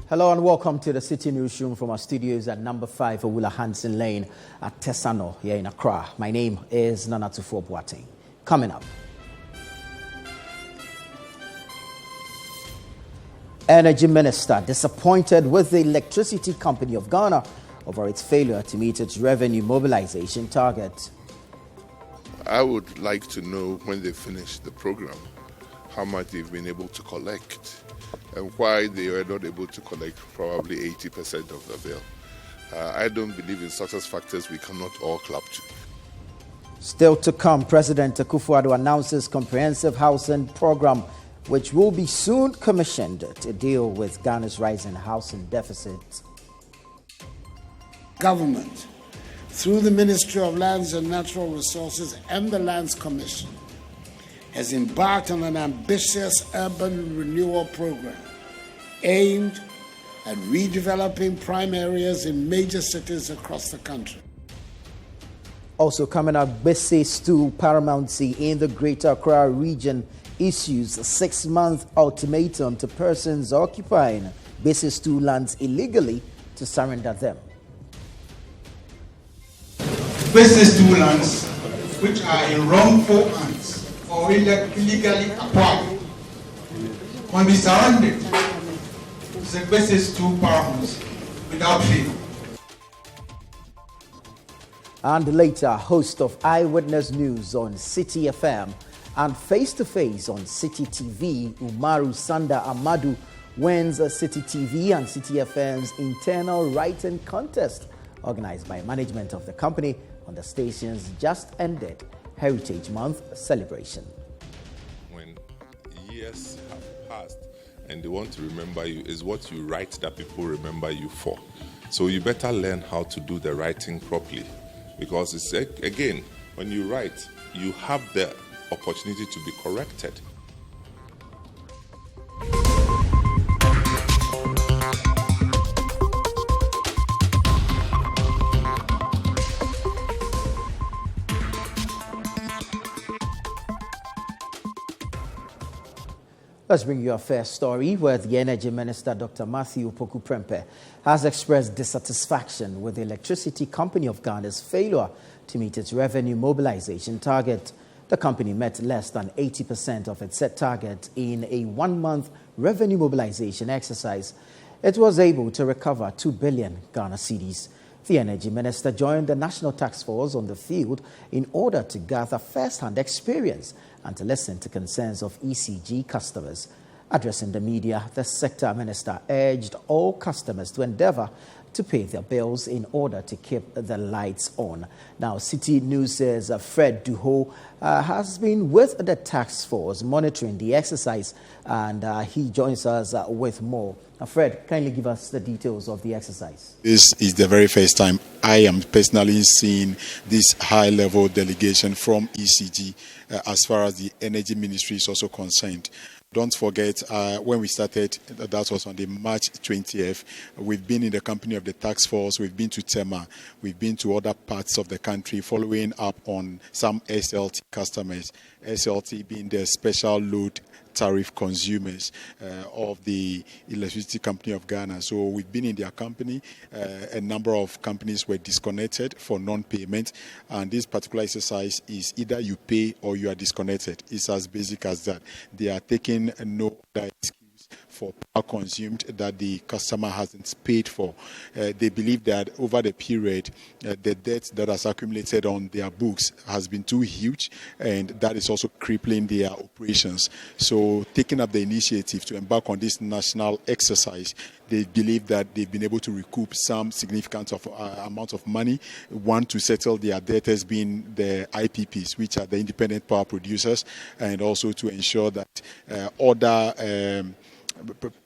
Hello and welcome to the Citi Newsroom from our studios at number 5 Awula Hansen Lane at Tesano here in Accra. My name is Nanatufo Boateng. Coming up. Energy Minister disappointed with the Electricity Company of Ghana over its failure to meet its revenue mobilization target. I would like to know when they finish the program how much they've been able to collect and why they were not able to collect probably 80% of the bill. I don't believe in success factors we cannot all clap to. Still to come, President Akufo-Addo announces comprehensive housing program which will be soon commissioned to deal with Ghana's rising housing deficit. Government, through the Ministry of Lands and Natural Resources and the Lands Commission, has embarked on an ambitious urban renewal program aimed at redeveloping prime areas in major cities across the country. Also coming up, Bessie stool paramountcy in the Greater Accra region issues a 6-month ultimatum to persons occupying Bessie stool lands illegally to surrender them. Bessie stool lands which are in wrongful hands or illegally acquired can be surrendered to the Bessie stool paramountcy without fee. And later, host of Eyewitness News on Citi FM and face-to-face on Citi TV, Umaru Sanda Amadu wins a Citi TV and Citi FM's internal writing contest organized by management of the company on the station's just-ended Heritage Month celebration. When years have passed and they want to remember you, is what you write that people remember you for. So you better learn how to do the writing properly, because it's, again, when you write, you have the opportunity to be corrected. Let's bring you a first story where the Energy Minister, Dr. Matthew Poku-Prempeh, has expressed dissatisfaction with the Electricity Company of Ghana's failure to meet its revenue mobilization target. The company met less than 80% of its set target in a 1-month revenue mobilization exercise. It was able to recover 2 billion Ghana cedis. The Energy Minister joined the National Task Force on the field in order to gather first-hand experience and to listen to concerns of ECG customers. Addressing the media, the sector minister urged all customers to endeavor to pay their bills in order to keep the lights on. Now, Citi News says Fred Duho has been with the task force monitoring the exercise, and he joins us with more. Now, Fred, kindly give us the details of the exercise. This is the very first time I am personally seeing this high-level delegation from ECG as far as the Energy Ministry is also concerned. Don't forget, when we started, that was on the March 20th, we've been in the company of the task force, we've been to Tema, we've been to other parts of the country following up on some SLT customers, SLT being the special load tariff consumers of the Electricity Company of Ghana. So we've been in their company. A number of companies were disconnected for non-payment, and this particular exercise is either you pay or you are disconnected. It's as basic as that. They are taking no other excuse for power consumed that the customer hasn't paid for. They believe that over the period, the debt that has accumulated on their books has been too huge, and that is also crippling their operations. So taking up the initiative to embark on this national exercise, they believe that they've been able to recoup some significant amount of money. One, to settle their debtors being the IPPs, which are the independent power producers, and also to ensure that other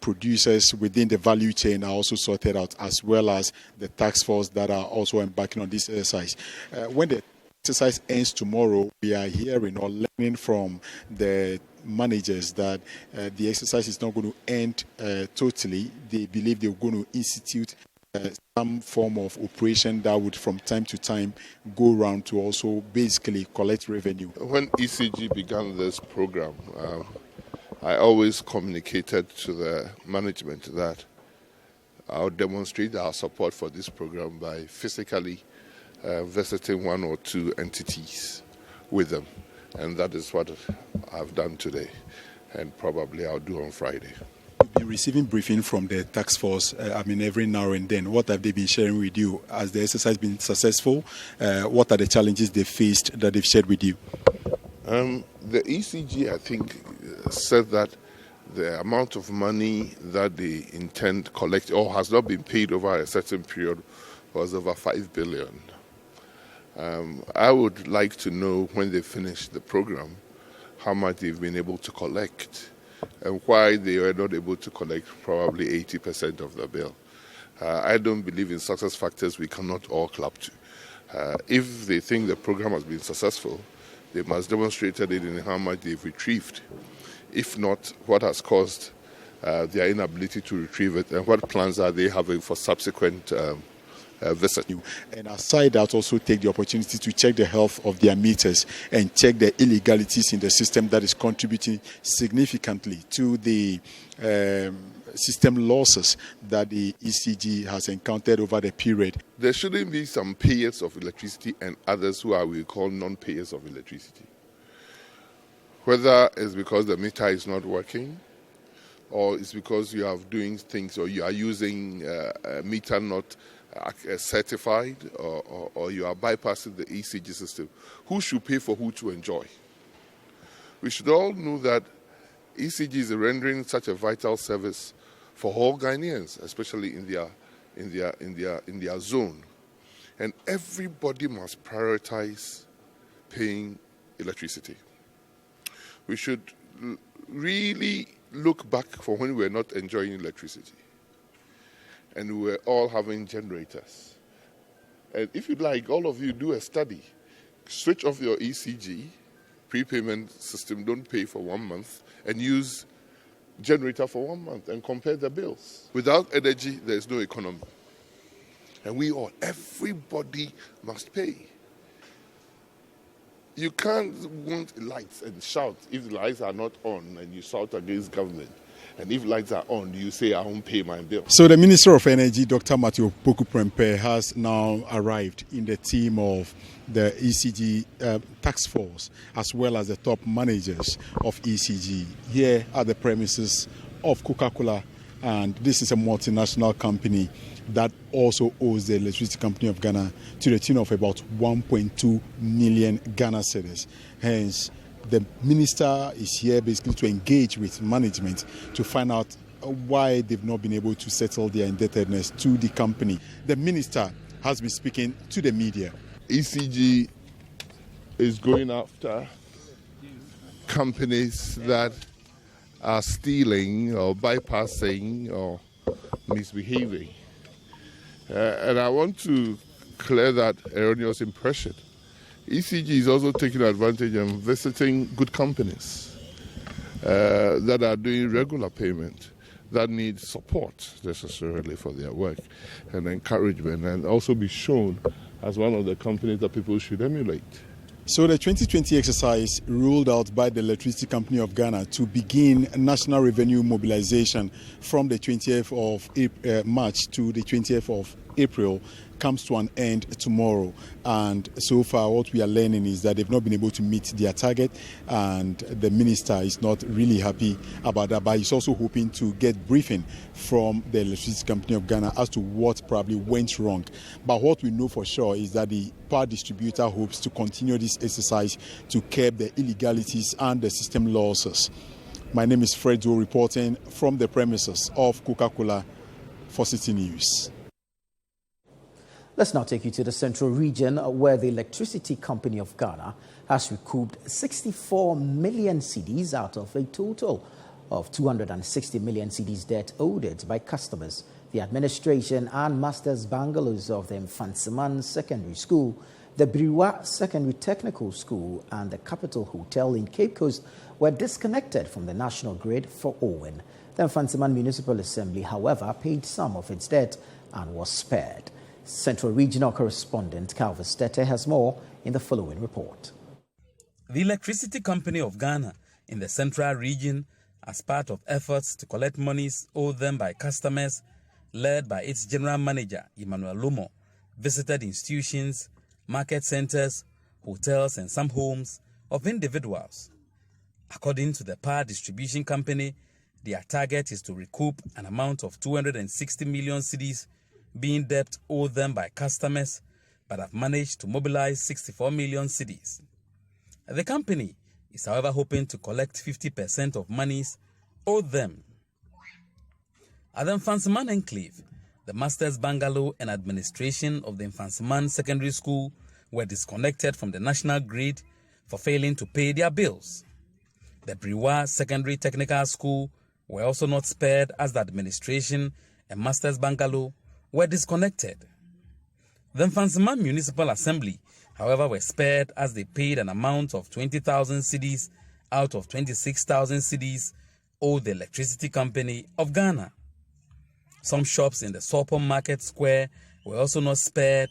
producers within the value chain are also sorted out, as well as the task force that are also embarking on this exercise. When the exercise ends tomorrow, we are hearing or learning from the managers that the exercise is not going to end totally. They believe they're going to institute some form of operation that would from time to time go around to also basically collect revenue. When ECG began this program, I always communicated to the management that I'll demonstrate our support for this program by physically visiting one or two entities with them. And that is what I've done today, and probably I'll do on Friday. You've been receiving briefing from the task force, every now and then. What have they been sharing with you? Has the exercise been successful? What are the challenges they faced that they've shared with you? The ECG, I think, said that the amount of money that they intend to collect or has not been paid over a certain period was over 5 billion. I would like to know, when they finish the program, how much they've been able to collect and why they were not able to collect probably 80% of the bill. I don't believe in success factors we cannot all clap to. If they think the program has been successful, they must demonstrate it in how much they've retrieved. If not, what has caused their inability to retrieve it, and what plans are they having for subsequent visits? And aside that, also take the opportunity to check the health of their meters and check the illegalities in the system that is contributing significantly to the system losses that the ECG has encountered over the period. There shouldn't be some payers of electricity and others who are, we call, non-payers of electricity. Whether it's because the meter is not working, or it's because you are doing things, or you are using a meter not certified, or you are bypassing the ECG system. Who should pay for who to enjoy? We should all know that ECG is rendering such a vital service for all Ghanaians, especially in their zone, and everybody must prioritize paying electricity. We should really look back for when we were not enjoying electricity and we were all having generators. And if you'd like, all of you do a study. Switch off your ECG, prepayment system, don't pay for 1 month, and use generator for 1 month and compare the bills. Without energy, there is no economy. And everybody must pay. You can't want lights and shout if the lights are not on and you shout against government. And if lights are on, you say, I won't pay my bill. So the Minister of Energy, Dr. Matthew Opoku-Prempeh, has now arrived in the team of the ECG task force, as well as the top managers of ECG, here at the premises of Coca-Cola. And this is a multinational company that also owes the Electricity Company of Ghana to the tune of about 1.2 million Ghana cedis. Hence, the minister is here basically to engage with management to find out why they've not been able to settle their indebtedness to the company. The minister has been speaking to the media. ECG is going after companies that are stealing or bypassing or misbehaving. And I want to clear that erroneous impression. ECG is also taking advantage and visiting good companies that are doing regular payment, that need support necessarily for their work and encouragement, and also be shown as one of the companies that people should emulate. So the 2020 exercise ruled out by the Electricity Company of Ghana to begin national revenue mobilization from the 20th of March to the 20th of April comes to an end tomorrow. And so far what we are learning is that they've not been able to meet their target, and the minister is not really happy about that, but he's also hoping to get briefing from the Electricity Company of Ghana as to what probably went wrong. But what we know for sure is that the power distributor hopes to continue this exercise to curb the illegalities and the system losses. My name is Fred Joe, reporting from the premises of Coca-Cola for Citi News. Let's now take you to the central region, where the Electricity Company of Ghana has recouped 64 million cedis out of a total of 260 million cedis debt owed it by customers. The administration and master's bungalows of the Mfantsiman Secondary School, the Briwa Secondary Technical School, and the Capital Hotel in Cape Coast were disconnected from the national grid for owing. The Mfantsiman Municipal Assembly, however, paid some of its debt and was spared. Central Regional Correspondent Calvis Tete has more in the following report. The Electricity Company of Ghana in the Central Region, as part of efforts to collect monies owed them by customers, led by its general manager, Emmanuel Lumo, visited institutions, market centers, hotels, and some homes of individuals. According to the power distribution company, their target is to recoup an amount of 260 million cedis being debt owed them by customers, but have managed to mobilize 64 million cedis. The company is, however, hoping to collect 50% of monies owed them. At the Mfansiman Enclave, the Masters Bungalow and administration of the Mfansiman Secondary School were disconnected from the national grid for failing to pay their bills. The Briwa Secondary Technical School were also not spared, as the administration and Masters Bungalow were disconnected. The Mfansiman Municipal Assembly, however, were spared, as they paid an amount of 20,000 cedis out of 26,000 cedis owed the Electricity Company of Ghana. Some shops in the Sopom Market Square were also not spared,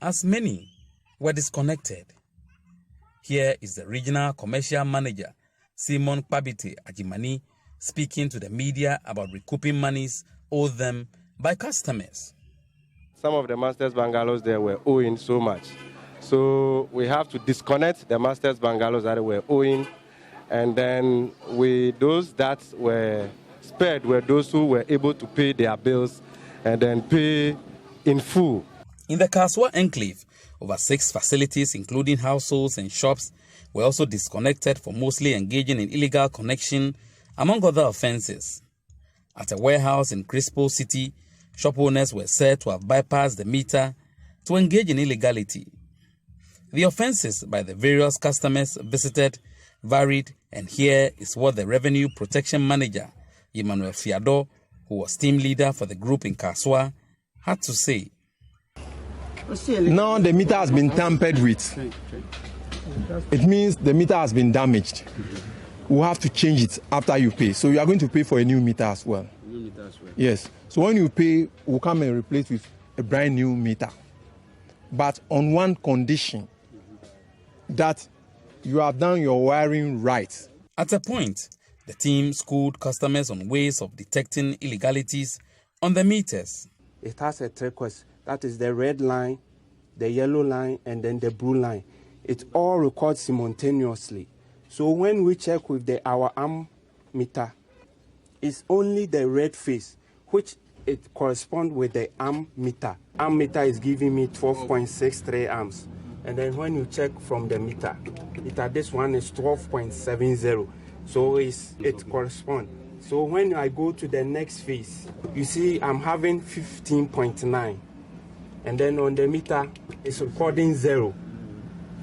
as many were disconnected. Here is the regional commercial manager, Simon Kpabite Ajimani, speaking to the media about recouping monies owed them by customers. Some of the Masters Bungalows there were owing so much. So we have to disconnect the Masters Bungalows that were owing, and then those that were spared were those who were able to pay their bills and then pay in full. In the Kaswa Enclave, over 6 facilities, including households and shops, were also disconnected for mostly engaging in illegal connection, among other offenses. At a warehouse in Crispo City, shop owners were said to have bypassed the meter to engage in illegality. The offenses by the various customers visited varied, and here is what the Revenue Protection Manager, Emmanuel Fiado, who was team leader for the group in Kaswa, had to say. Now the meter has been tampered with. It means the meter has been damaged. We'll have to change it after you pay. So you are going to pay for a new meter as well. Yes. So when you pay, we'll come and replace with a brand new meter. But on one condition, that you have done your wiring right. At a point, the team schooled customers on ways of detecting illegalities on the meters. It has a turquoise, that is the red line, the yellow line, and then the blue line. It all records simultaneously. So when we check with our arm meter, it's only the red face, which it corresponds with the arm meter. Arm meter is giving me 12.63 amps. And then when you check from the meter, this one is 12.70. So it corresponds. So when I go to the next phase, you see I'm having 15.9. And then on the meter, it's recording 0.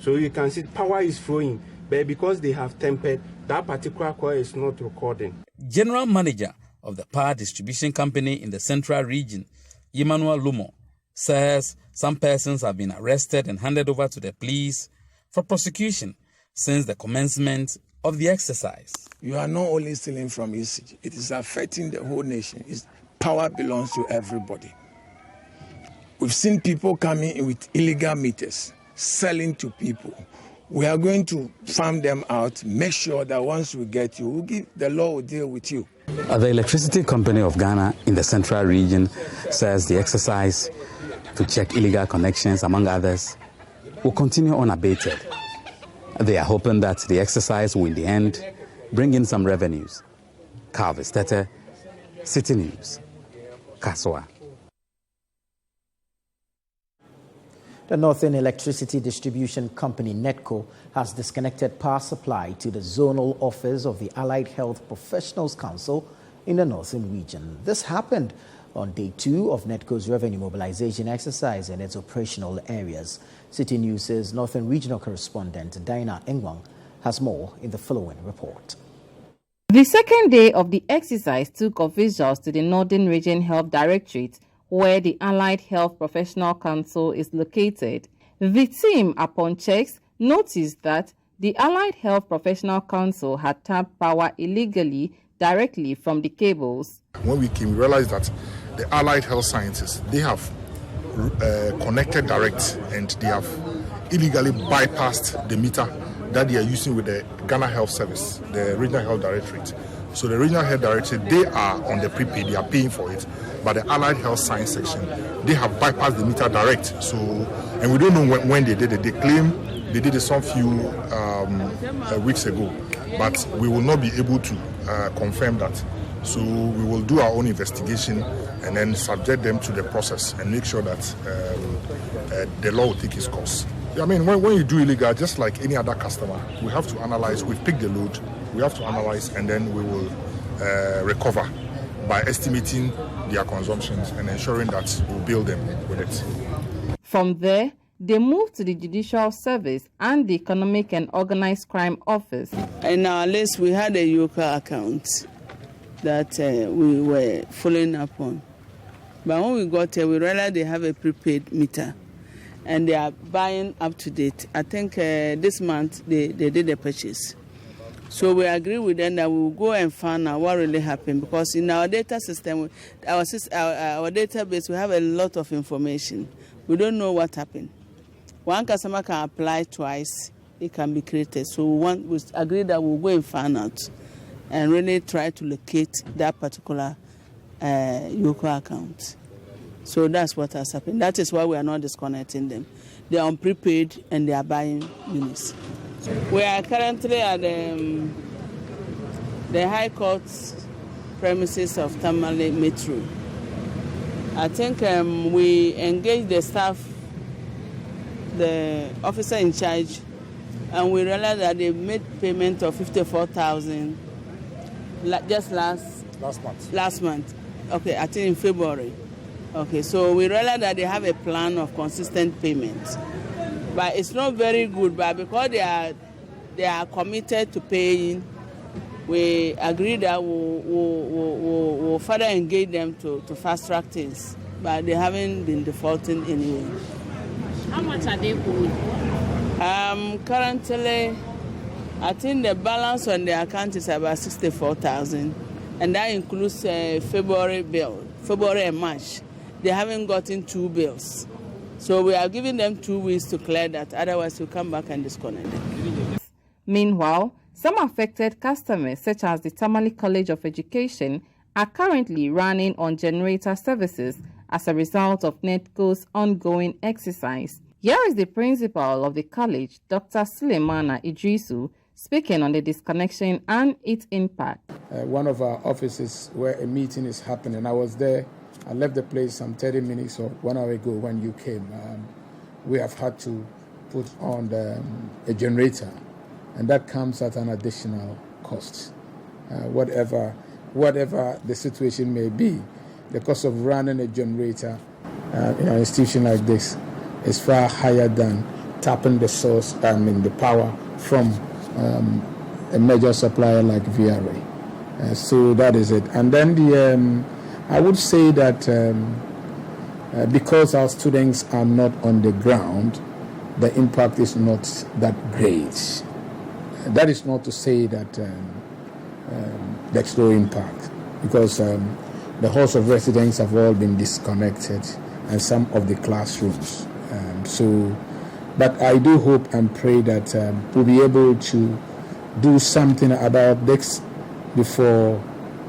So you can see power is flowing. But because they have tempered, that particular coil is not recording. General Manager of the Power Distribution Company in the Central Region, Emmanuel Lumo, says some persons have been arrested and handed over to the police for prosecution since the commencement of the exercise. You are not only stealing from ECG, it is affecting the whole nation. Power belongs to everybody. We've seen people coming in with illegal meters, selling to people. We are going to farm them out, make sure that once we get you, the law will deal with you. The Electricity Company of Ghana in the Central Region says the exercise to check illegal connections, among others, will continue unabated. They are hoping that the exercise will, in the end, bring in some revenues. Calvis Tete, Citi News, Kaswa. The Northern Electricity Distribution Company, Netco, has disconnected power supply to the zonal office of the Allied Health Professionals Council in the Northern Region. This happened on day 2 of Netco's revenue mobilization exercise in its operational areas. Citi News' Northern Regional correspondent Dinah Engwang has more in the following report. The second day of the exercise took officials to the Northern Region Health Directorate, where the Allied Health Professional Council is located. The team, upon checks, noticed that the Allied Health Professional Council had tapped power illegally directly from the cables. When we came, we realized that the Allied Health Scientists, they have connected direct and they have illegally bypassed the meter that they are using with the Ghana Health Service, the Regional Health Directorate. So the Regional Health Directorate, they are on the prepaid, they are paying for it. But the Allied Health Science section, they have bypassed the meter direct. So, and we don't know when they did it. They claim they did it some few weeks ago, but we will not be able to confirm that. So we will do our own investigation and then subject them to the process and make sure that the law will take its course. I mean, when you do illegal, just like any other customer, we have to analyze. We've picked the load, we have to analyze, and then we will recover by estimating their consumptions and ensuring that we'll bill them with it. From there, they moved to the Judicial Service and the Economic and Organized Crime Office. In our list, we had a Yoka account that we were following up on. But when we got here, we realized they have a prepaid meter and they are buying up to date. I think this month they did a purchase. So we agree with them that we will go and find out what really happened, because in our data system, our database, we have a lot of information. We don't know what happened. One customer can apply twice, it can be created. So we agree that we'll go and find out and really try to locate that particular Yoko account. So that's what has happened. That is why we are not disconnecting them. They are on prepaid and they are buying units. We are currently at the High Court premises of Tamale Metro. I think we engaged the staff, the officer in charge, and we realized that they made payment of 54,000 just last month. Okay, I think in February. Okay, so we realized that they have a plan of consistent payment. But it's not very good, but because they are committed to paying, we agree that we'll further engage them to fast track things. But they haven't been defaulting anyway. How much are they owed? Currently, I think the balance on the account is about 64,000, and that includes February and March. They haven't gotten 2 bills. So we are giving them 2 weeks to clear that, otherwise we'll come back and disconnect them. Meanwhile, some affected customers, such as the Tamale College of Education, are currently running on generator services as a result of Netco's ongoing exercise. Here is the principal of the college, Dr. Suleimana Idrisu, speaking on the disconnection and its impact. One of our offices where a meeting is happening, I was there. I left the place some 30 minutes or 1 hour ago when you came. We have had to put on a generator, and that comes at an additional cost. Whatever the situation may be, the cost of running a generator in an institution like this is far higher than tapping the source, the power from a major supplier like VRA. So that is it. And then I would say that because our students are not on the ground, the impact is not that great. That is not to say that there's no impact, because the halls of residence have all been disconnected and some of the classrooms. But I do hope and pray that we'll be able to do something about this before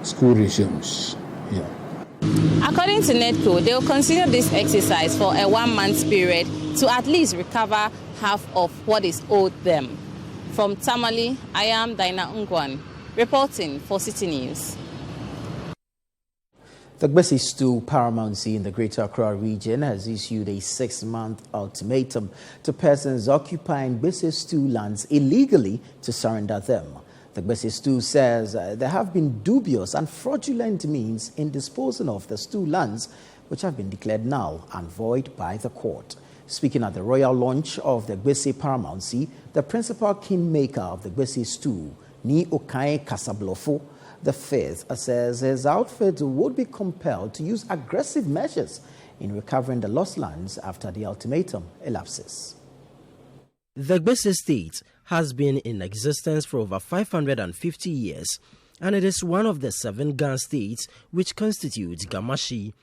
school resumes. Yeah. According to Netco, they will continue this exercise for a 1-month period to at least recover half of what is owed them. From Tamale, I am Dinah Ungwan, reporting for Citi News. The Bessie Stew Paramountcy in the Greater Accra region has issued a 6-month ultimatum to persons occupying Bessie Stew lands illegally to surrender them. The Bessie Stew says there have been dubious and fraudulent means in disposing of the Stew lands, which have been declared null and void by the court. Speaking at the royal launch of the Bessie Paramountcy, the principal kingmaker of the Bessie Stew, Ni Okai Kasablofo the Fifth, says his outfit would be compelled to use aggressive measures in recovering the lost lands after the ultimatum elapses. The Bessie State has been in existence for over 550 years, and it is one of the 7 Gan states which constitute Gamashi.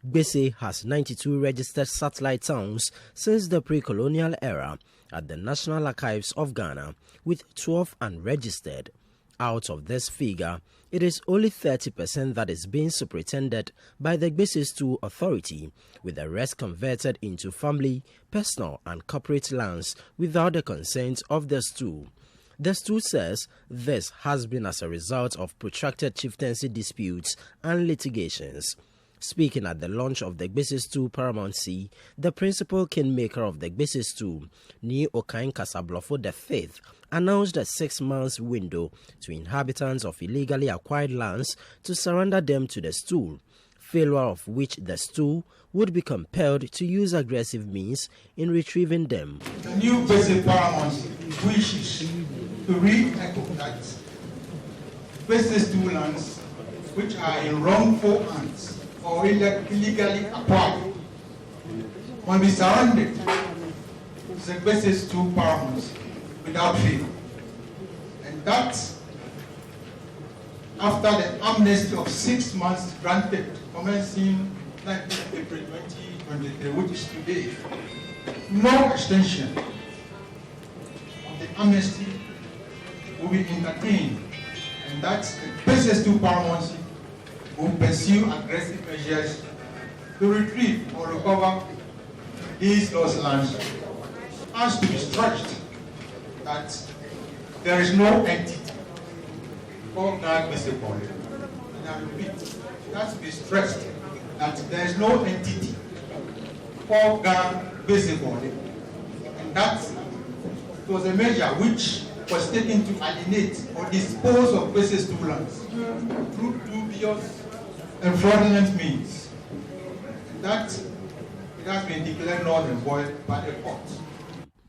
Bessie has 92 registered satellite towns since the pre-colonial era, at the National Archives of Ghana, with 12 unregistered. Out of this figure, it is only 30% that is being superintended by the Bessie Stool Authority, with the rest converted into family, personal and corporate lands without the consent of the stool. The stool says this has been as a result of protracted chieftaincy disputes and litigations. Speaking at the launch of the Bessie Stool Paramountcy, the principal kingmaker of the Bessie Stool, Ni Okain Kasablofo V, announced a 6-month window to inhabitants of illegally acquired lands to surrender them to the stool, failure of which the stool would be compelled to use aggressive means in retrieving them. The new Bessie Paramountcy wishes to re-echo that Bessie Stool lands which are in wrongful hands or illegally acquired will be surrendered to the Bessie Stool Paramountcy without fail. And that after the amnesty of 6 months granted commencing 19th April 2023, which is today, no extension of the amnesty will be entertained, and that the Bessie Stool Paramountcy will pursue aggressive measures to retrieve or recover these lost lands, has to be stretched that there is no entity called Ghana Bessie Poly. And I repeat, it has to be stressed that there is no entity called Ghana Bessie Poly. And that was a measure which was taken to alienate or dispose of Bessie Stool lands through dubious and fraudulent means. And that it has been declared null and void by the court.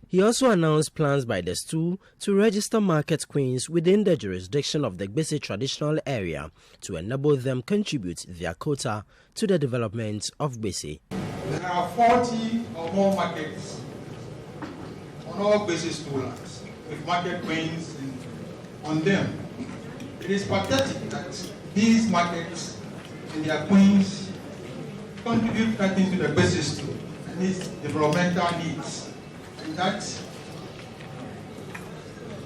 He also announced plans by the stool to register market queens within the jurisdiction of the Bessie traditional area to enable them contribute their quota to the development of Bessie. There are 40 or more markets on all Bessie stool lands with market queens on them. It is pathetic that these markets and their queens contribute nothing to the Bessie stool and its developmental needs. And that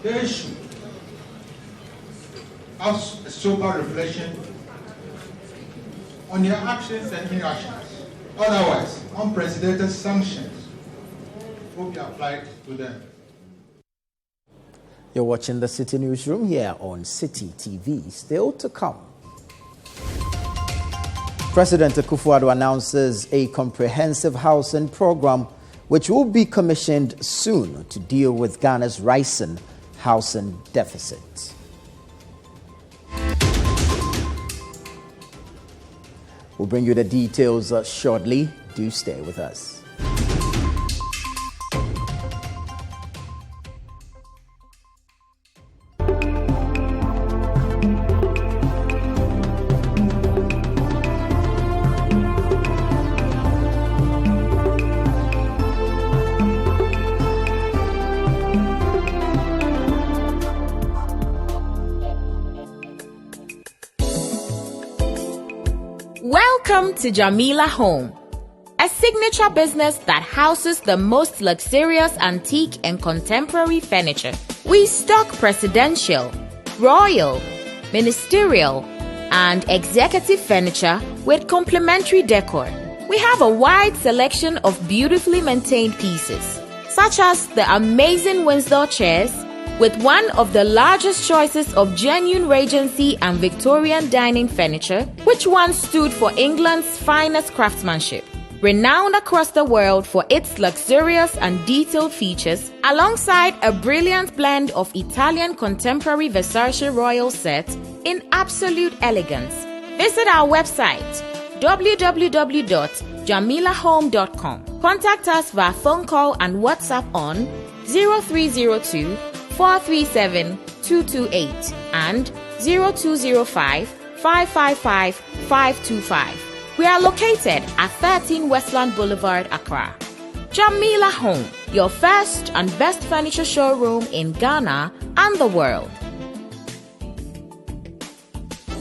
they should have a sober reflection on their actions and inactions. Otherwise, unprecedented sanctions will be applied to them. You're watching the Citi Newsroom here on Citi TV. Still to come. President Akufo-Addo announces a comprehensive housing program which will be commissioned soon to deal with Ghana's rising housing deficit. We'll bring you the details shortly. Do stay with us. Welcome to Jamila Home, a signature business that houses the most luxurious antique and contemporary furniture. We stock presidential, royal, ministerial, and executive furniture with complimentary decor. We have a wide selection of beautifully maintained pieces, such as the amazing Windsor chairs, with one of the largest choices of genuine Regency and Victorian dining furniture, which once stood for England's finest craftsmanship. Renowned across the world for its luxurious and detailed features, alongside a brilliant blend of Italian contemporary Versace royal set in absolute elegance. Visit our website www.jamilahome.com. Contact us via phone call and WhatsApp on 0302 437 228 and 0205 555 525. We are located at 13 Westland Boulevard, Accra. Jamila Home, your first and best furniture showroom in Ghana and the world.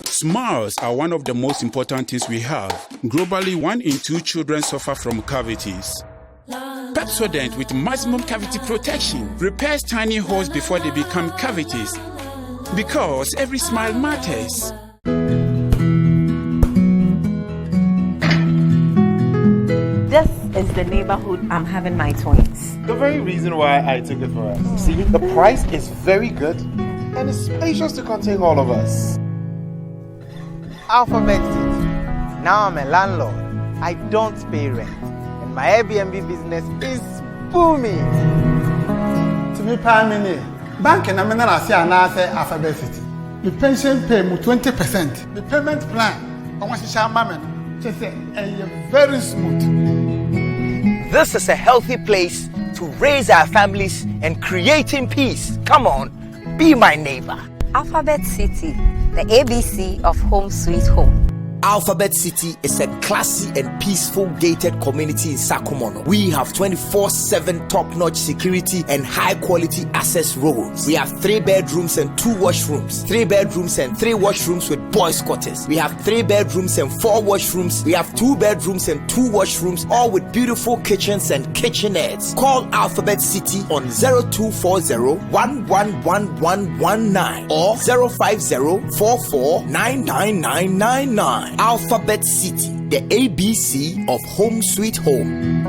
Smiles are one of the most important things we have. Globally, 1 in 2 children suffer from cavities. Pepsodent with maximum cavity protection repairs tiny holes before they become cavities. Because every smile matters. This is the neighborhood I'm having my twins. The very reason why I took it for us. See, the price is very good and it's spacious to contain all of us. Alphabet City. Now I'm a landlord. I don't pay rent. And my Airbnb business is booming. To be prime minister, bank and I'm not Alphabet City. The pension pay me 20%. The payment plan, I want to share my money. Just very smooth. This is a healthy place to raise our families and creating peace. Come on, be my neighbor. Alphabet City, the ABC of Home Sweet Home. Alphabet City is a classy and peaceful gated community in Sakumono. We have 24/7 top-notch security and high-quality access roads. We have 3 bedrooms and 2 washrooms, 3 bedrooms and 3 washrooms with boys' quarters. We have 3 bedrooms and 4 washrooms. We have 2 bedrooms and 2 washrooms, all with beautiful kitchens and kitchenettes. Call Alphabet City on 0240-111119 or 050-44-99999. Alphabet City, the ABC of Home Sweet Home.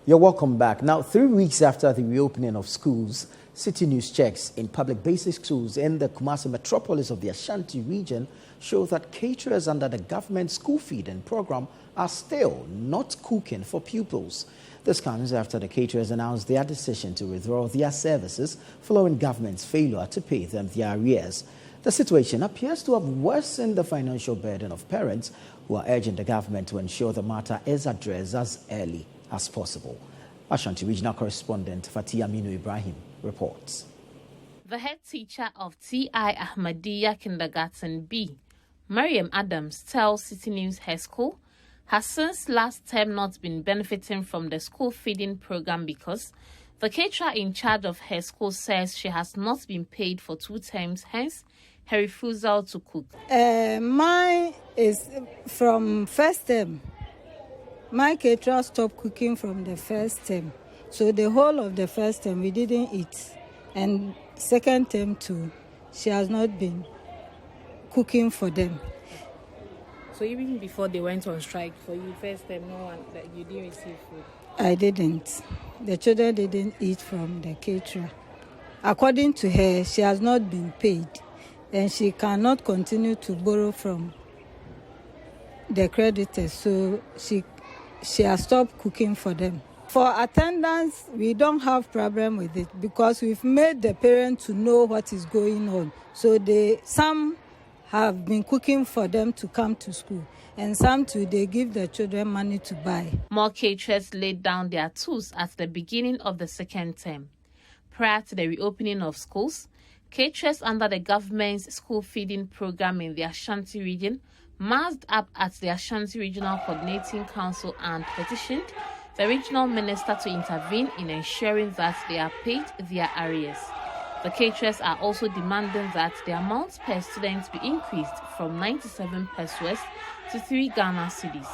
You're welcome back. Now, 3 weeks after the reopening of schools, Citi News checks in public basic schools in the Kumasi metropolis of the Ashanti region show that caterers under the government school feeding program are still not cooking for pupils. This comes after the caterers announced their decision to withdraw their services following government's failure to pay them their arrears. The situation appears to have worsened the financial burden of parents who are urging the government to ensure the matter is addressed as early as possible. Ashanti Regional Correspondent Fatia Aminu Ibrahim reports. The head teacher of T.I. Ahmadiyya Kindergarten B, Mariam Adams, tells Citi News her school has since last term not been benefiting from the school feeding program because the caterer in charge of her school says she has not been paid for 2 terms, hence her refusal to cook. Mine is from first term. My caterer stopped cooking from the first term. So the whole of the first term we didn't eat. And second term too, she has not been cooking for them. So even before they went on strike, for you first time, no one that you didn't receive food? I didn't. The children didn't eat from the caterer. According to her, she has not been paid. And she cannot continue to borrow from the creditors. So she has stopped cooking for them. For attendance, we don't have problem with it because we've made the parents to know what is going on. So some have been cooking for them to come to school, and some too, they give the children money to buy. More caterers laid down their tools at the beginning of the second term. Prior to the reopening of schools, caterers under the government's school feeding program in the Ashanti region massed up at the Ashanti Regional Coordinating Council and petitioned the regional minister to intervene in ensuring that they are paid their arrears. The caterers are also demanding that the amount per student be increased from 97 pesos to 3 Ghana cedis.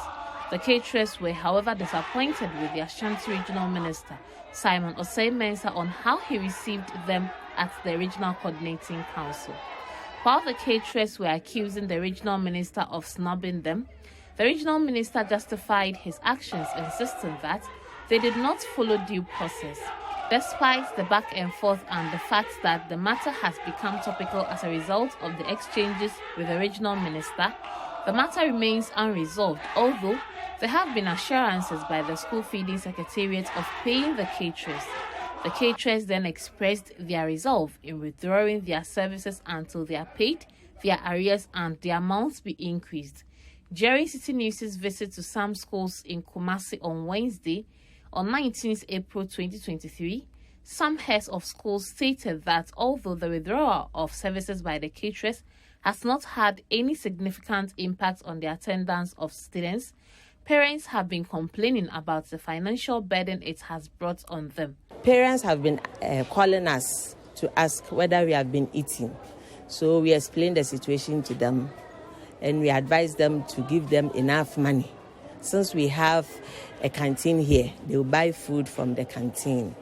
The caterers were, however, disappointed with the Ashanti Regional Minister, Simon Osei-Mensah, on how he received them at the Regional Coordinating Council. While the caterers were accusing the regional minister of snubbing them, the regional minister justified his actions, insisting that they did not follow due process. Despite the back and forth and the fact that the matter has become topical as a result of the exchanges with the regional minister, the matter remains unresolved, although there have been assurances by the school feeding secretariat of paying the caterers. The caterers then expressed their resolve in withdrawing their services until they are paid, their arrears and the amounts be increased. During Citi News' visit to some schools in Kumasi on Wednesday, On 19th April 2023, some heads of schools stated that although the withdrawal of services by the caterers has not had any significant impact on the attendance of students, parents have been complaining about the financial burden it has brought on them. Parents have been calling us to ask whether we have been eating. So we explained the situation to them and we advised them to give them enough money. Since we have a canteen here, they will buy food from the canteen.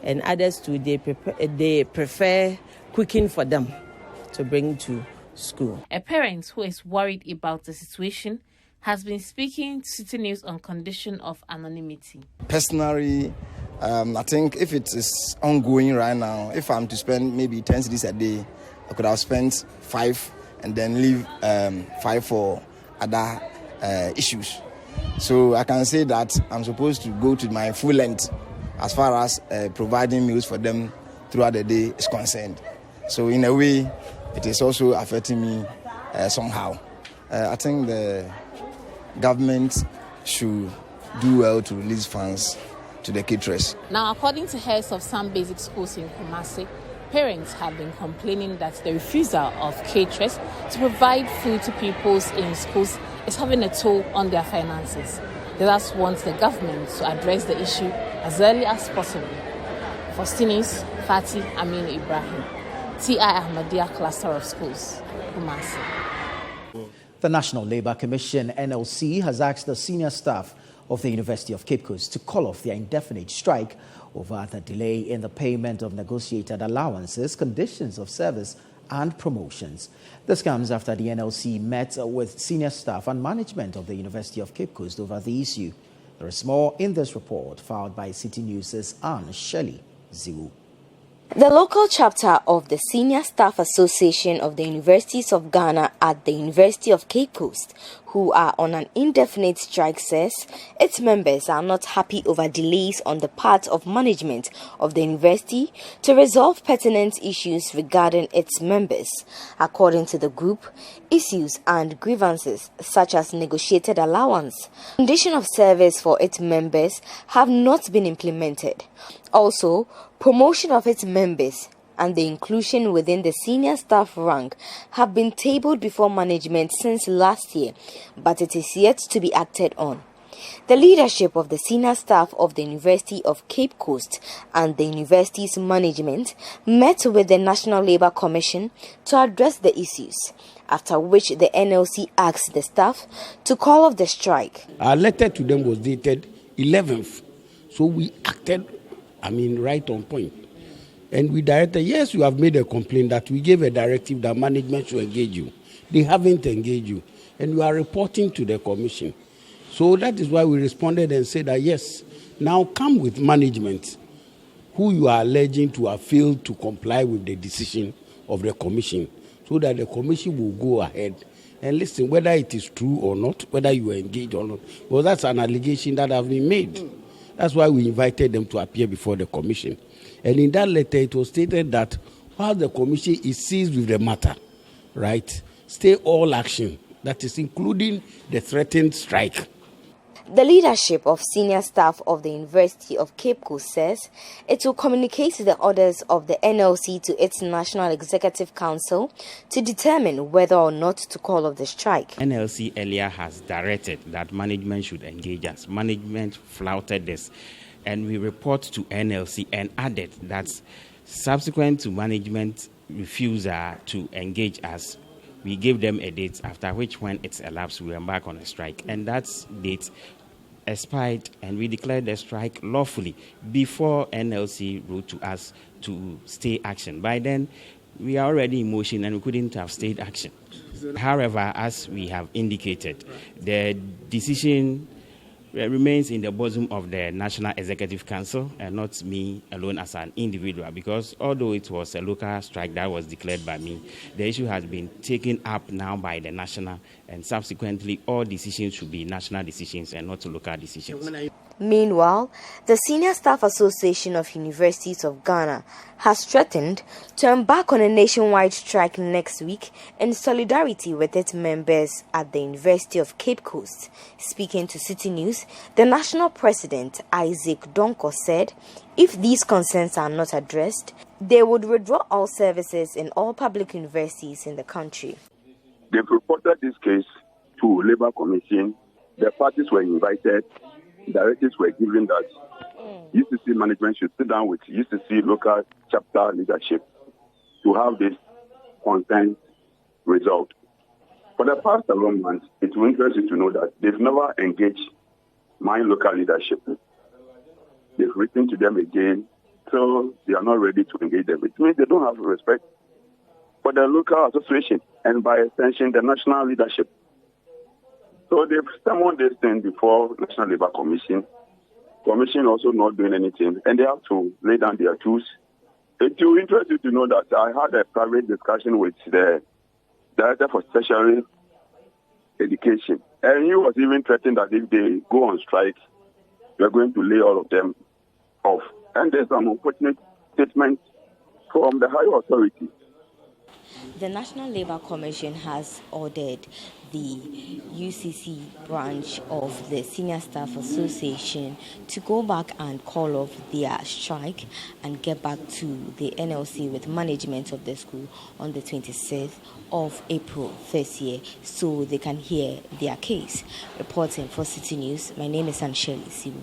And others too, they prefer cooking for them to bring to school. A parent who is worried about the situation has been speaking to Citi News on condition of anonymity. Personally, I think if it is ongoing right now, if I'm to spend maybe 10 cedis a day, I could have spent 5 and then leave 5 for other issues. So I can say that I'm supposed to go to my full length as far as providing meals for them throughout the day is concerned. So in a way, it is also affecting me somehow. I think the government should do well to release funds to the caterers. Now, according to heads of some basic schools in Kumasi, parents have been complaining that the refusal of caterers to provide food to pupils in schools is having a toll on their finances. They thus want the government to address the issue as early as possible. For Stinis, Fatih Amin Ibrahim, TI Ahmadiyya Cluster of Schools, Kumasi. The National Labour Commission, NLC, has asked the senior staff of the University of Cape Coast to call off their indefinite strike over the delay in the payment of negotiated allowances, conditions of service and promotions. This comes after the NLC met with senior staff and management of the University of Cape Coast over the issue. There is more in this report filed by Citi News' Anne Shelley Ziwu. The local chapter of the Senior Staff Association of the Universities of Ghana at the University of Cape Coast, who are on an indefinite strike, says its members are not happy over delays on the part of management of the university to resolve pertinent issues regarding its members. According to the group, issues and grievances such as negotiated allowance, condition of service for its members have not been implemented. Also, promotion of its members and the inclusion within the senior staff rank have been tabled before management since last year, but it is yet to be acted on. The leadership of the senior staff of the University of Cape Coast and the university's management met with the National Labour Commission to address the issues, after which the NLC asked the staff to call off the strike. Our letter to them was dated 11th, so we acted right on point. And we directed, yes, you have made a complaint that we gave a directive that management should engage you. They haven't engaged you. And you are reporting to the commission. So that is why we responded and said that, yes, now come with management who you are alleging to have failed to comply with the decision of the commission, so that the commission will go ahead and listen whether it is true or not, whether you are engaged or not. Well, that's an allegation that has been made. That's why we invited them to appear before the commission. And in that letter, it was stated that while the commission is seized with the matter, right, stay all action, that is including the threatened strike. The leadership of senior staff of the University of Cape Coast says it will communicate the orders of the NLC to its National Executive Council to determine whether or not to call off the strike. NLC earlier has directed that management should engage us. Management flouted this, and we report to NLC and added that subsequent to management refusal to engage us, we gave them a date after which, when it's elapsed, we embark on a strike. And that date expired, and we declared the strike lawfully before NLC wrote to us to stay action. By then, we are already in motion and we couldn't have stayed action. However, as we have indicated, the decision remains in the bosom of the National Executive Council and not me alone as an individual, because although it was a local strike that was declared by me, the issue has been taken up now by the national, and subsequently all decisions should be national decisions and not local decisions. Meanwhile, the Senior Staff Association of Universities of Ghana has threatened to embark on a nationwide strike next week in solidarity with its members at the University of Cape Coast. Speaking to Citi News, the national president, Isaac Donko, said if these concerns are not addressed, they would withdraw all services in all public universities in the country. They've reported this case to Labour Commission. The parties were invited. Directives were given that UCC management should sit down with UCC local chapter leadership to have this consent resolved. For the past 11 months, it will interest you to know that they've never engaged my local leadership. They've written to them again, so they are not ready to engage them. It means they don't have respect for the local association and by extension the national leadership. So they've summoned this thing before National Labour Commission. Commission also not doing anything, and they have to lay down their tools. It will interest you to know that I had a private discussion with the Director for Tertiary Education, and he was even threatening that if they go on strike, we are going to lay all of them off. And there's an unfortunate statement from the higher authority. The National Labour Commission has ordered the UCC branch of the Senior Staff Association to go back and call off their strike and get back to the NLC with management of the school on the 26th of April this year so they can hear their case. Reporting for Citi News, my name is Ansheli Simu.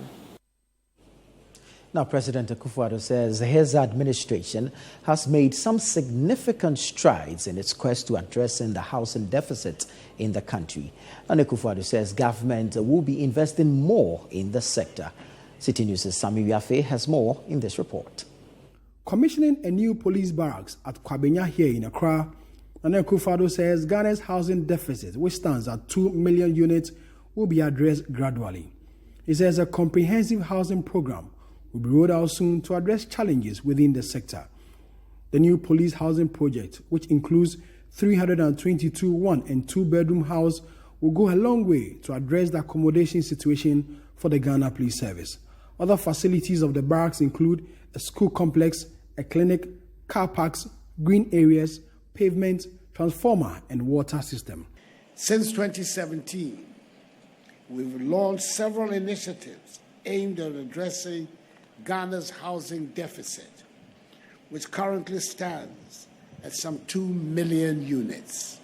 Now, President Akufo-Addo says his administration has made some significant strides in its quest to addressing the housing deficit in the country. And Akufo-Addo says government will be investing more in the sector. Citi News' Sami Wiafe has more in this report. Commissioning a new police barracks at Kwabenya here in Accra, Nana Akufo-Addo says Ghana's housing deficit, which stands at 2 million units, will be addressed gradually. He says a comprehensive housing program will be rolled out soon to address challenges within the sector. The new police housing project, which includes 322 one- and two-bedroom houses, will go a long way to address the accommodation situation for the Ghana Police Service. Other facilities of the barracks include a school complex, a clinic, car parks, green areas, pavement, transformer, and water system. Since 2017, we've launched several initiatives aimed at addressing Ghana's housing deficit, which currently stands at some 2 million units.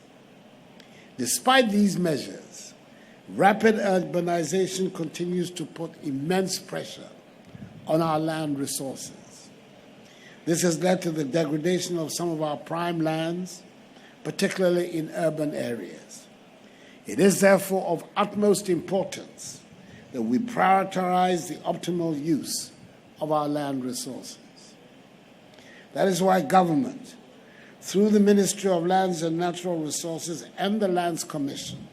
Despite these measures, rapid urbanization continues to put immense pressure on our land resources. This has led to the degradation of some of our prime lands, particularly in urban areas. It is therefore of utmost importance that we prioritize the optimal use of our land resources. That is why government, through the Ministry of Lands and Natural Resources and the Lands Commission,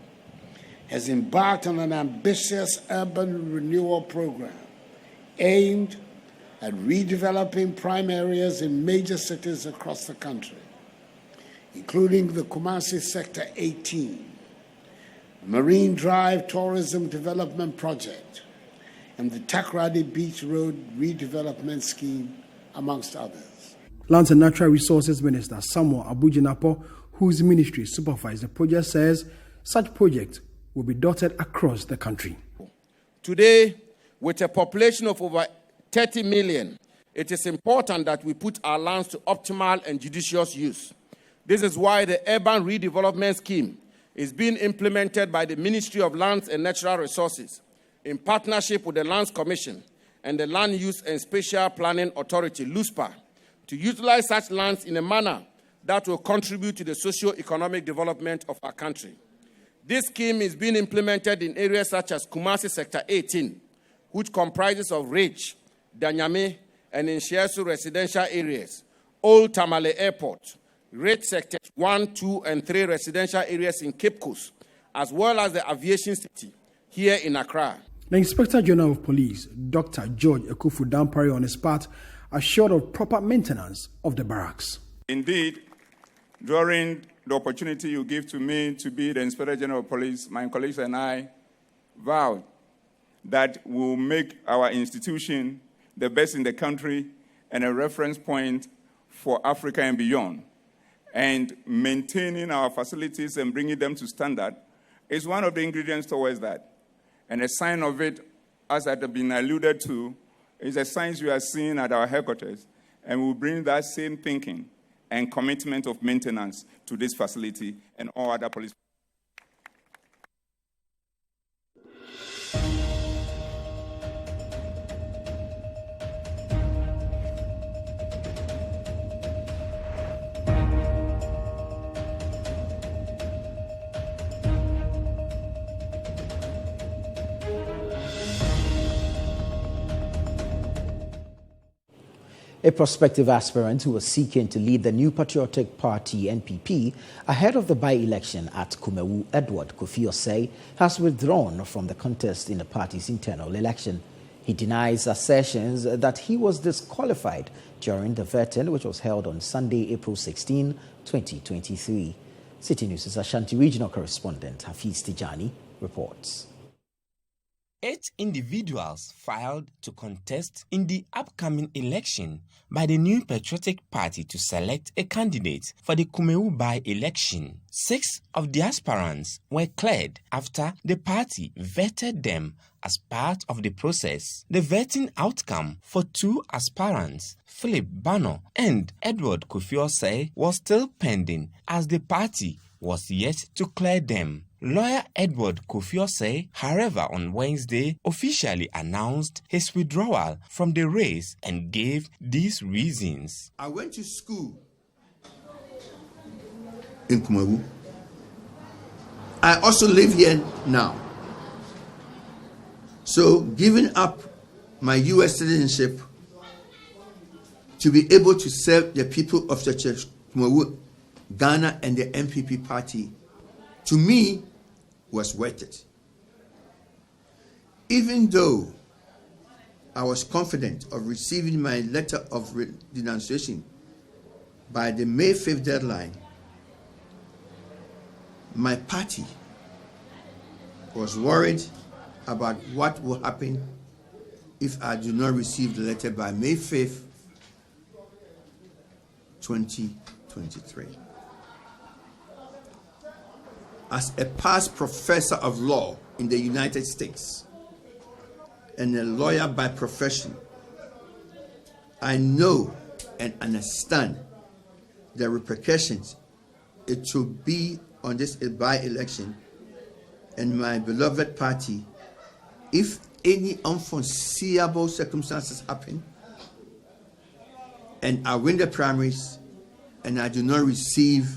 has embarked on an ambitious urban renewal program aimed at redeveloping prime areas in major cities across the country, including the Kumasi Sector 18, Marine Drive Tourism Development Project, and the Takrady Beach Road Redevelopment Scheme, amongst others. Lands and Natural Resources Minister Samuel Abujinapo, whose ministry supervises the project, says such projects will be dotted across the country. Today, with a population of over 30 million, it is important that we put our lands to optimal and judicious use. This is why the Urban Redevelopment Scheme is being implemented by the Ministry of Lands and Natural Resources in partnership with the Lands Commission and the Land Use and Spatial Planning Authority, LUSPA, to utilize such lands in a manner that will contribute to the socio-economic development of our country. This scheme is being implemented in areas such as Kumasi Sector 18, which comprises of Ridge, Danyame, and Nshiasu residential areas, Old Tamale Airport, Red Sector 1, 2, and 3 residential areas in Cape Coast, as well as the Aviation City here in Accra. The Inspector General of Police, Dr. George Ekufu-Dampare, on his part, assured of proper maintenance of the barracks. Indeed, during the opportunity you give to me to be the Inspector General of Police, my colleagues and I vowed that will make our institution the best in the country and a reference point for Africa and beyond. And maintaining our facilities and bringing them to standard is one of the ingredients towards that. And a sign of it, as I have been alluded to, is the signs we are seeing at our headquarters. And we'll bring that same thinking and commitment of maintenance to this facility and all other police. A prospective aspirant who was seeking to lead the New Patriotic Party (NPP) ahead of the by-election at Kumewu, Edward Kofi Osei, has withdrawn from the contest in the party's internal election. He denies assertions that he was disqualified during the vetting, which was held on Sunday, April 16, 2023. Citi News' Ashanti regional correspondent Hafiz Tijani reports. 8 individuals filed to contest in the upcoming election by the New Patriotic Party to select a candidate for the Kumewu by-election. 6 of the aspirants were cleared after the party vetted them as part of the process. The vetting outcome for 2 aspirants, Philip Bano and Edward Kofi Osei, was still pending as the party was yet to clear them. Lawyer Edward Kofi Osei, however, on Wednesday officially announced his withdrawal from the race and gave these reasons. I went to school in Kumewu. I also live here now. So giving up my U.S. citizenship to be able to serve the people of the church, Kumewu, Ghana and the NPP party, to me, was worth it. Even though I was confident of receiving my letter of denunciation by the May 5th deadline, my party was worried about what will happen if I do not receive the letter by May 5th, 2023. As a past professor of law in the United States and a lawyer by profession, I know and understand the repercussions it will be on this by-election and my beloved party if any unforeseeable circumstances happen and I win the primaries and I do not receive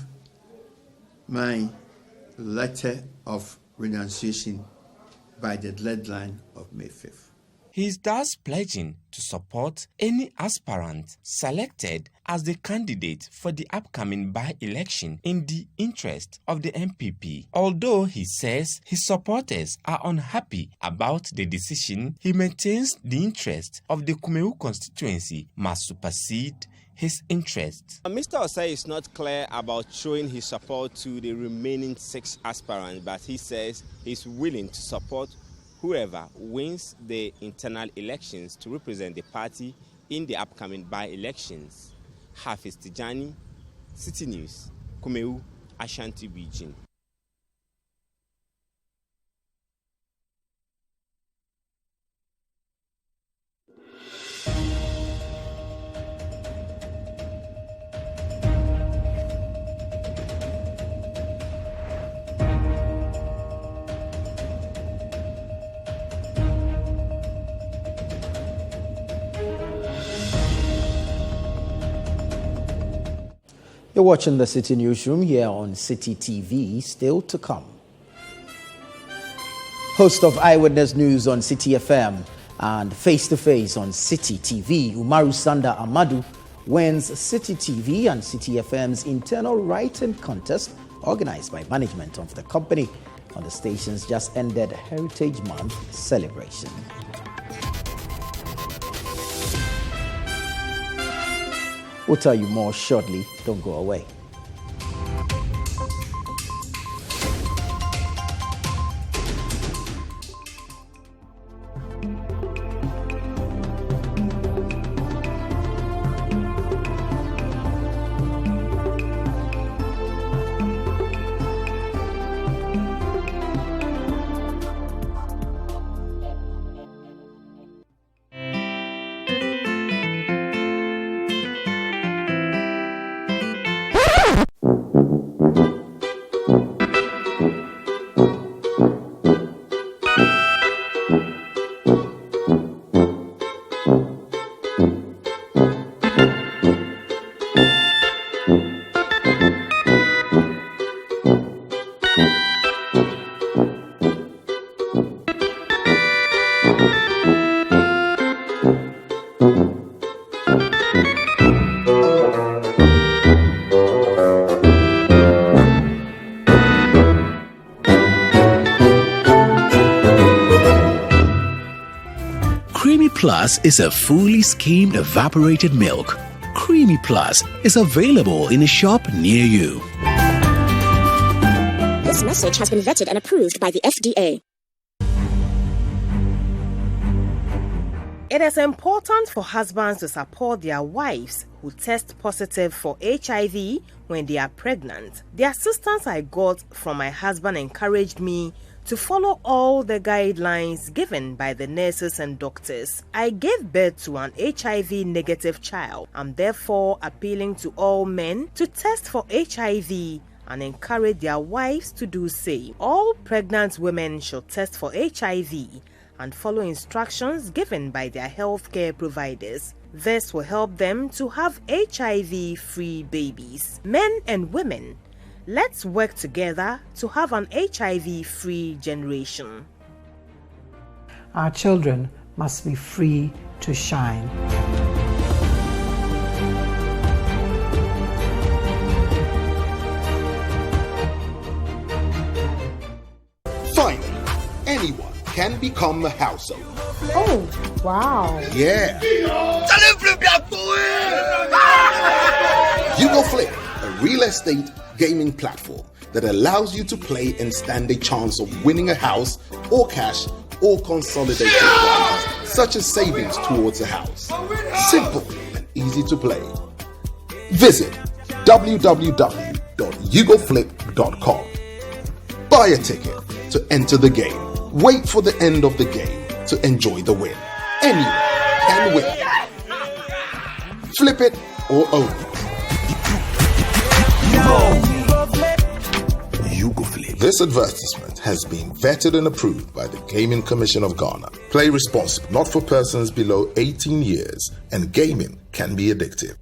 my letter of renunciation by the deadline of May 5th. He is thus pledging to support any aspirant selected as the candidate for the upcoming by-election in the interest of the NPP. Although he says his supporters are unhappy about the decision, he maintains the interest of the Kumewu constituency must supersede his interests. Mr. Osei is not clear about showing his support to the remaining 6 aspirants, but he says he's willing to support whoever wins the internal elections to represent the party in the upcoming by-elections. Hafiz Tijani, Citi News, Kumewu, Ashanti region. You're watching the Citi Newsroom here on Citi TV, still to come. Host of Eyewitness News on Citi FM and Face to Face on Citi TV, Umaru Sanda Amadu wins Citi TV and Citi FM's internal writing contest organized by management of the company on the station's just ended Heritage Month celebration. We'll tell you more shortly. Don't go away. Plus is a fully skimmed evaporated milk. Creamy Plus is available in a shop near you. This message has been vetted and approved by the FDA. It is important for husbands to support their wives who test positive for HIV when they are pregnant. The assistance I got from my husband encouraged me to follow all the guidelines given by the nurses and doctors. I gave birth to an HIV-negative child. I'm therefore appealing to all men to test for HIV and encourage their wives to do same. All pregnant women should test for HIV and follow instructions given by their healthcare providers. This will help them to have HIV-free babies. Men and women, let's work together to have an HIV-free generation. Our children must be free to shine. Finally, anyone can become a house owner. Oh, wow. Yeah. You Go Flip, a real estate gaming platform that allows you to play and stand a chance of winning a house or cash or consolidated values, such as savings towards a house. Simple and easy to play. Visit www.yougoflip.com. Buy a ticket to enter the game. Wait for the end of the game to enjoy the win. Anyone can win. Flip it or own it. You Go Flip. This advertisement has been vetted and approved by the Gaming Commission of Ghana. Play responsibly, not for persons below 18 years, and gaming can be addictive.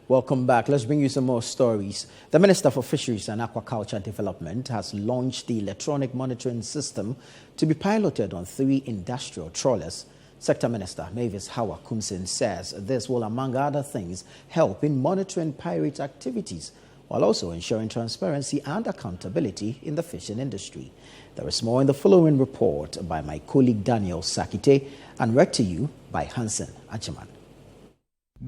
Welcome back. Let's bring you some more stories. The Minister for Fisheries and Aquaculture Development has launched the electronic monitoring system to be piloted on 3 industrial trawlers. Sector Minister Mavis Hawa Kumsin says this will, among other things, help in monitoring pirate activities while also ensuring transparency and accountability in the fishing industry. There is more in the following report by my colleague Daniel Sakite and read to you by Hansen Achiman.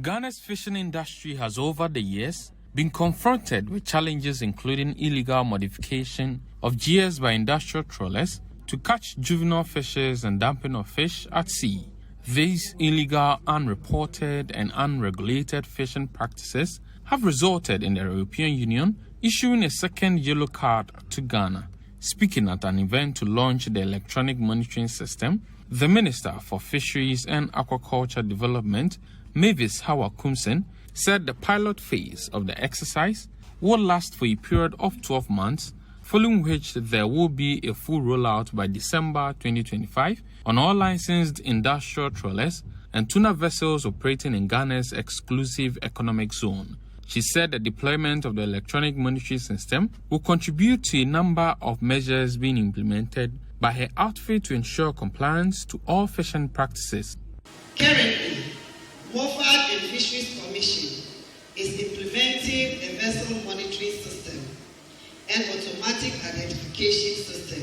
Ghana's fishing industry has over the years been confronted with challenges including illegal modification of gears by industrial trawlers to catch juvenile fishes and dumping of fish at sea. These illegal, unreported and unregulated fishing practices have resulted in the European Union issuing a second yellow card to Ghana. Speaking at an event to launch the electronic monitoring system, the Minister for Fisheries and Aquaculture Development, Mavis Hawa Kumsin, said the pilot phase of the exercise will last for a period of 12 months, following which there will be a full rollout by December 2025 on all licensed industrial trawlers and tuna vessels operating in Ghana's exclusive economic zone. She said the deployment of the electronic monitoring system will contribute to a number of measures being implemented by her outfit to ensure compliance to all fishing practices. Currently, Mofad and Fisheries Commission is implementing a vessel monitoring system and automatic identification system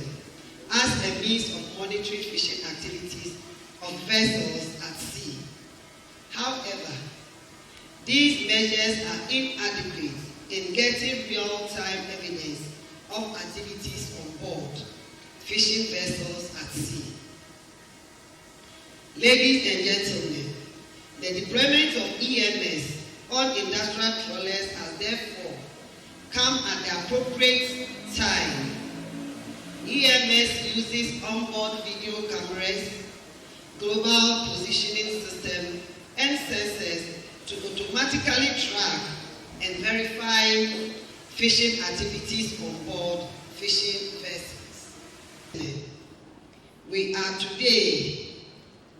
as a means of monitoring fishing activities of vessels at sea. However, these measures are inadequate in getting real-time evidence of activities on board fishing vessels at sea. Ladies and gentlemen, the deployment of EMS on industrial trawlers has therefore come at the appropriate time. EMS uses onboard video cameras, global positioning system, and sensors to automatically track and verify fishing activities on board fishing vessels. We are today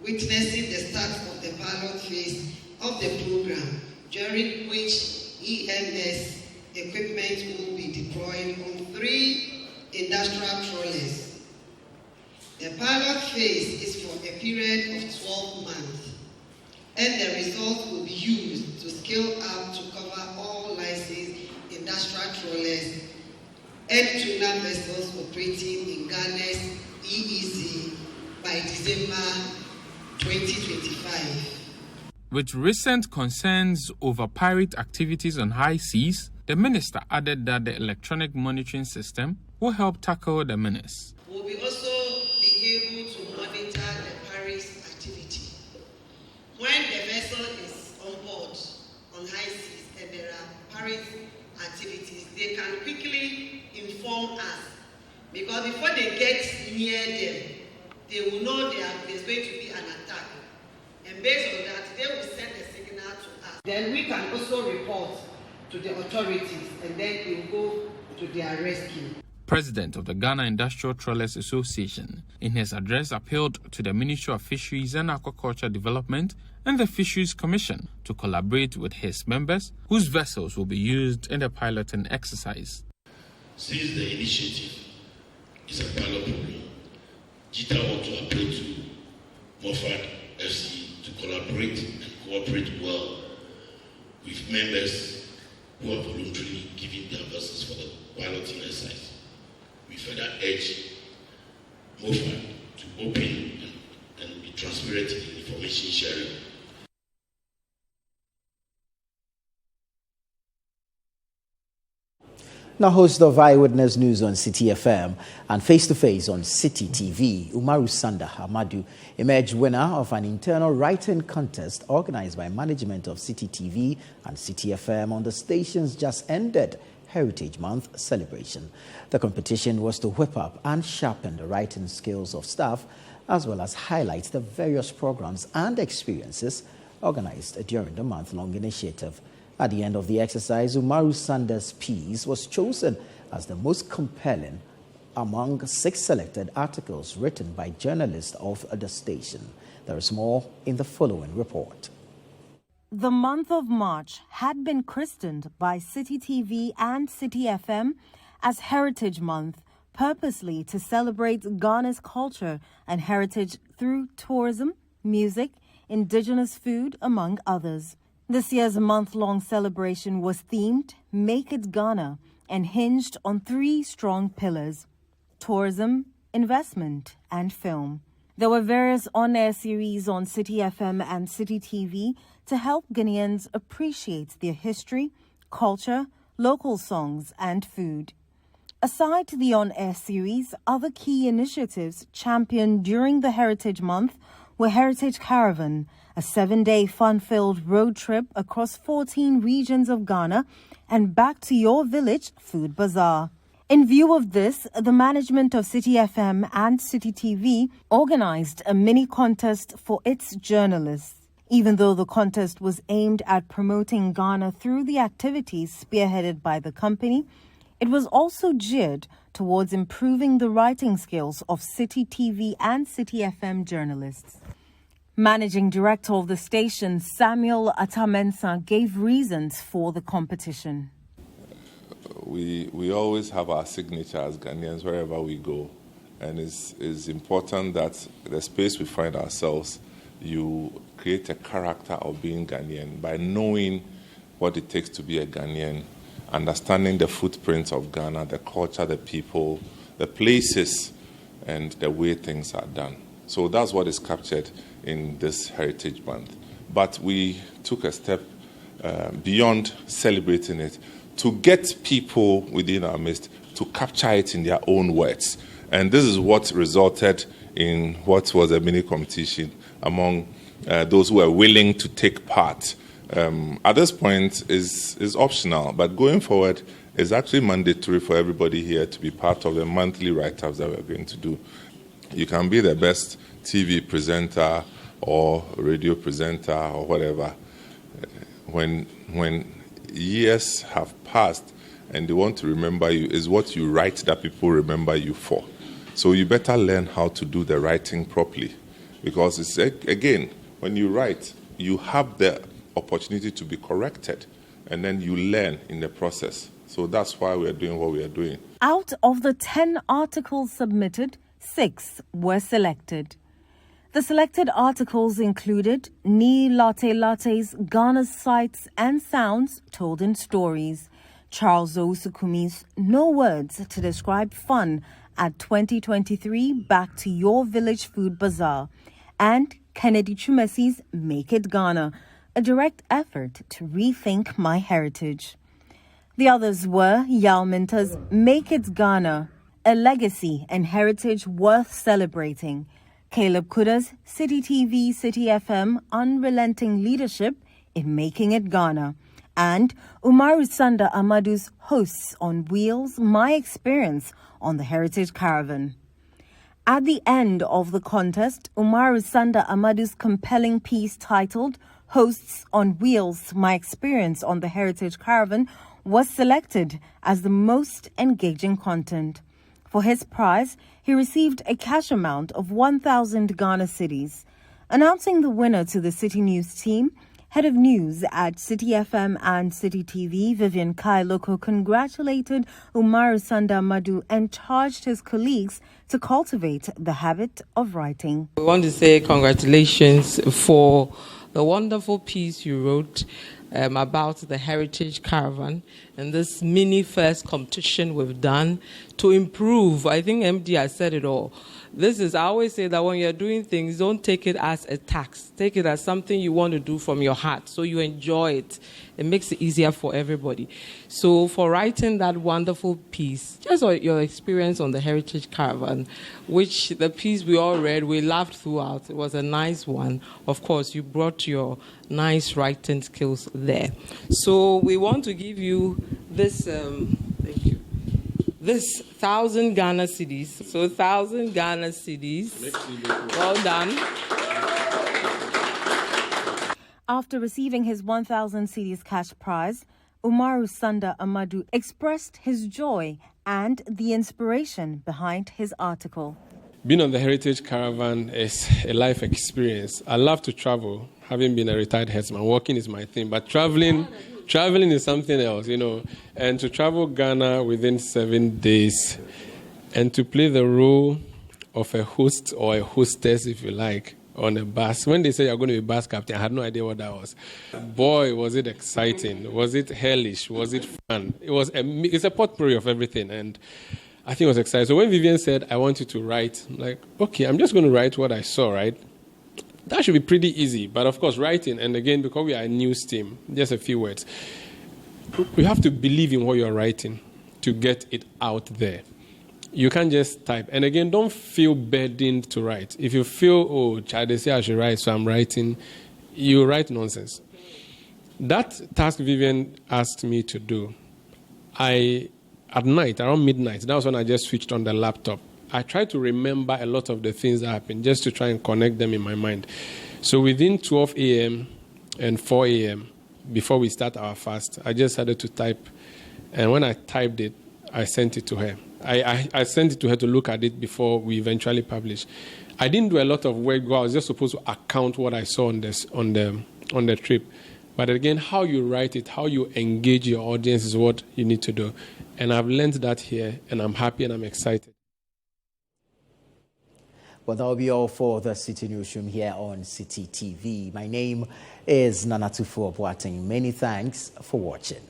witnessing the start of the pilot phase of the program, during which EMS equipment will be deployed on 3 industrial trawlers. The pilot phase is for a period of 12 months, and the results will be used to scale up to cover all licensed industrial trawlers and tuna vessels operating in Ghana's EEZ by December 2025. With recent concerns over pirate activities on high seas, the minister added that the electronic monitoring system will help tackle the menace. We will also be able to monitor the pirates' activity. When the vessel is on board on high seas and there are pirate activities, they can quickly inform us, because before they get near them, they will know there's going to be an attack. And based on that, they will send a signal to us. Then we can also report to the authorities, and then we will go to their rescue. President of the Ghana Industrial Trawlers Association, in his address, appealed to the Ministry of Fisheries and Aquaculture Development and the Fisheries Commission to collaborate with his members, whose vessels will be used in the piloting exercise. Since the initiative is a pilot program, JITA want to appeal to Moffat FC to collaborate and cooperate well with members who are voluntarily giving their vessels for the piloting exercise. We further urge Moffat to open and be transparent in information sharing. Now, host of Eyewitness News on Citi FM and face-to-face on Citi TV, Umaru Sanda Hamadu emerged winner of an internal writing contest organized by management of Citi TV and Citi FM on the station's just-ended Heritage Month celebration. The competition was to whip up and sharpen the writing skills of staff, as well as highlight the various programs and experiences organized during the month-long initiative. At the end of the exercise, Umaru Sanda's piece was chosen as the most compelling among 6 selected articles written by journalists of the station. There is more in the following report. The month of March had been christened by Citi TV and Citi FM as Heritage Month, purposely to celebrate Ghana's culture and heritage through tourism, music, indigenous food, among others. This year's month-long celebration was themed Make It Ghana and hinged on 3 strong pillars: tourism, investment, and film. There were various on-air series on Citi FM and Citi TV to help Ghanaians appreciate their history, culture, local songs, and food. Aside to the on-air series, other key initiatives championed during the Heritage Month were Heritage Caravan, a 7-day fun-filled road trip across 14 regions of Ghana, and Back to Your Village Food Bazaar. In view of this, the management of Citi FM and Citi TV organized a mini contest for its journalists. Even though the contest was aimed at promoting Ghana through the activities spearheaded by the company, it was also geared towards improving the writing skills of Citi TV and Citi FM journalists. Managing director of the station, Samuel Atamensa, gave reasons for the competition. We always have our signature as Ghanaians wherever we go, and it's important that the space we find ourselves, you create a character of being Ghanaian by knowing what it takes to be a Ghanaian, understanding the footprints of Ghana, the culture, the people, the places, and the way things are done. So that's what is captured in this Heritage Month. But we took a step beyond celebrating it to get people within our midst to capture it in their own words. And this is what resulted in what was a mini competition among those who were willing to take part. At this point is optional, but going forward is actually mandatory for everybody here to be part of the monthly write-ups that we're going to do. You can be the best TV presenter or radio presenter or whatever. When years have passed and they want to remember you, is what you write that people remember you for. So you better learn how to do the writing properly, because it's, again, when you write, you have the opportunity to be corrected, and then you learn in the process. So that's why we are doing what we are doing. Out of the 10 articles submitted, 6 were selected. The selected articles included Ni Latte Latte's Ghana's Sights and Sounds Told in Stories, Charles Ousukumi's No Words to Describe Fun at 2023 Back to Your Village Food Bazaar, and Kennedy Chumesi's Make It Ghana, a direct effort to rethink my heritage. The others were Yal Minta's Make It Ghana, a legacy and heritage worth celebrating, Caleb Kuda's Citi TV, Citi FM, unrelenting leadership in making it Ghana, and Umaru Sanda Amadu's Hosts on Wheels, My Experience on the Heritage Caravan. At the end of the contest, Umaru Sanda Amadu's compelling piece titled Hosts on Wheels, My Experience on the Heritage Caravan was selected as the most engaging content. For his prize, he received a cash amount of 1,000 Ghana cedis. Announcing the winner to the Citi News team, Head of News at Citi FM and Citi TV, Vivian Kailoko, congratulated Umaru Sanda Amadu and charged his colleagues to cultivate the habit of writing. We want to say congratulations for the wonderful piece you wrote about the Heritage Caravan and this mini first competition we've done to improve. I think MD has said it all. I always say that when you're doing things, don't take it as a tax. Take it as something you want to do from your heart, so you enjoy it. It makes it easier for everybody. So for writing that wonderful piece, just your experience on the Heritage Caravan, which the piece we all read, we laughed throughout. It was a nice one. Of course, you brought your nice writing skills there. So we want to give you this, thank you, this 1,000 Ghana cedis. So 1,000 Ghana cedis. Well done. After receiving his 1,000 cedis cash prize, Umaru Sanda Amadu expressed his joy and the inspiration behind his article. Being on the Heritage Caravan is a life experience. I love to travel. Having been a retired headsman, walking is my thing, but traveling is something else, And to travel Ghana within 7 days and to play the role of a host or a hostess, if you like, on a bus. When they say you're going to be bus captain, I had no idea what that was. Boy, was it exciting. Was it hellish? Was it fun? It's a potpourri of everything, and I think it was exciting. So when Vivian said, I want you to write, I'm like, okay, I'm just going to write what I saw, right? That should be pretty easy. But of course, writing, and again, because we are a news team, just a few words. You have to believe in what you're writing to get it out there. You can't just type. And again, don't feel burdened to write. If you feel, they say I should write, so I'm writing, you write nonsense. That task Vivian asked me to do, at night, around midnight, that was when I just switched on the laptop. I tried to remember a lot of the things that happened just to try and connect them in my mind. So within 12 a.m. and 4 a.m., before we start our fast, I just started to type. And when I typed it, I sent it to her. I sent it to her to look at it before we eventually published. I didn't do a lot of work. I was just supposed to account what I saw on the trip. But again, how you write it, how you engage your audience is what you need to do. And I've learned that here, and I'm happy and I'm excited. Well, that will be all for the Citi Newsroom here on Citi TV. My name is Nanatufo Boateng. Many thanks for watching.